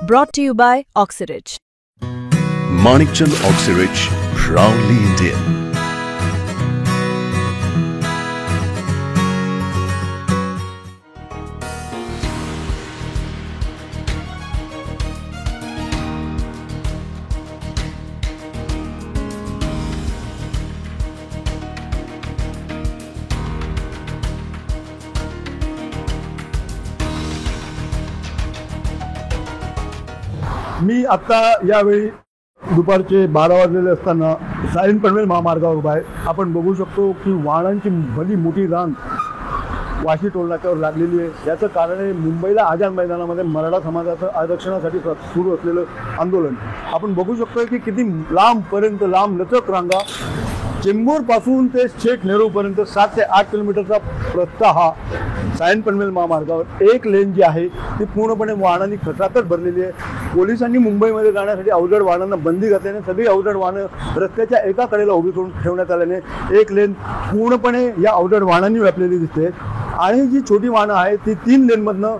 Brought to you by Oxyridge. Manikchand Oxyridge, proudly Indian. मी आता यावेळी दुपारचे 12 वाजलेले असताना सायन पनवेल महामार्गावर उभा आहे. आपण बघू शकतो की वाहनांची भली मोठी रांग वाशी टोलनाक्यावर लागलेली आहे. याचं कारण आहे मुंबईला आझाद मैदानामध्ये मराठा समाजाचं आरक्षणासाठी सुरू असलेलं आंदोलन. आपण बघू शकतो की किती लांबपर्यंत लांब लचक रांगा, चेंबूरपासून ते शेख नेहरूपर्यंत 7 ते 8 किलोमीटरचा रस्ता हा सायन पनवेल महामार्गावर एक लेन जी आहे ती पूर्णपणे वाहनांनी खचाखच भरलेली आहे. पोलिसांनी मुंबईमध्ये जाण्यासाठी अवजड वाहनांना बंदी घातल्याने सगळी अवजड वाहनं रस्त्याच्या एका कडेला उभी करून ठेवण्यात आल्याने एक लेन पूर्णपणे या अवजड वाहनांनी व्यापलेली दिसते. आणि जी छोटी वाहनं आहेत ती 3 लेनमधनं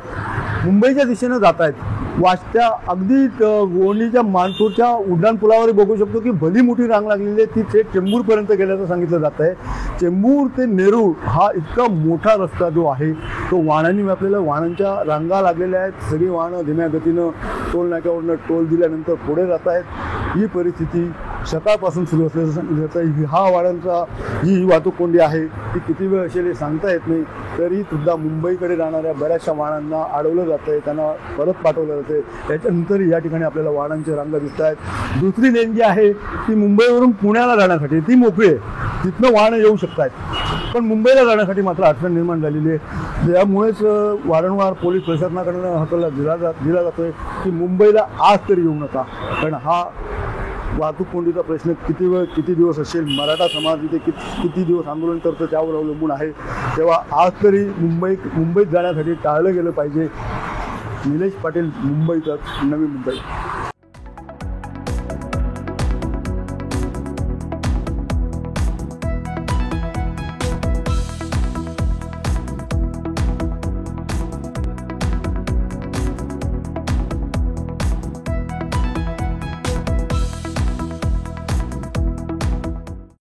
मुंबईच्या दिशेनं जात आहेत. वाजत्या अगदी गोंडीच्या मानसूरच्या उड्डाणपुलावर बघू शकतो की भली मोठी रांग लागलेली आहे. ती थेट चेंबूरपर्यंत गेल्याचं सांगितलं जात आहे. चेंबूर ते नेरूळ हा इतका मोठा रस्ता जो आहे तो वाहनांनी व्यापलेला, वाहनांच्या रांगा लागलेल्या आहेत. सगळी वाहनं धीम्या गतीनं टोल नाक्यावरनं टोल दिल्यानंतर पुढे जात आहेत. ही परिस्थिती सकाळपासून सुरू असल्याचं सांगितलं जातं. हा वाहनांचा ही वाहतूक कोंडी आहे ती किती वेळ असेल हे सांगता येत नाही. तरी सुद्धा मुंबईकडे जाणाऱ्या बऱ्याचशा वाहनांना अडवलं जातं आहे, त्यांना परत पाठवलं जातं. त्याच्यानंतर या ठिकाणी आपल्याला वाहनांची रांगा दिसत आहेत. दुसरी लेन जी आहे ती मुंबईवरून पुण्याला जाण्यासाठी ती मोकळी आहे, तिथनं वाहनं येऊ शकतात. पण मुंबईला जाण्यासाठी मात्र अडचण निर्माण झालेली आहे. त्यामुळेच वारंवार पोलीस प्रशासनाकडून हाताला दिला जातोय की मुंबईला आज तरी येऊ नका, कारण हा वाहतूक कोंडीचा प्रश्न किती वेळ किती दिवस असेल, मराठा समाज इथे किती दिवस आंदोलन करतो त्यावर अवलंबून आहे. तेव्हा आज तरी मुंबईत जाण्यासाठी टाळलं गेलं पाहिजे. निलेश पाटील, मुंबई तक, नवी मुंबई.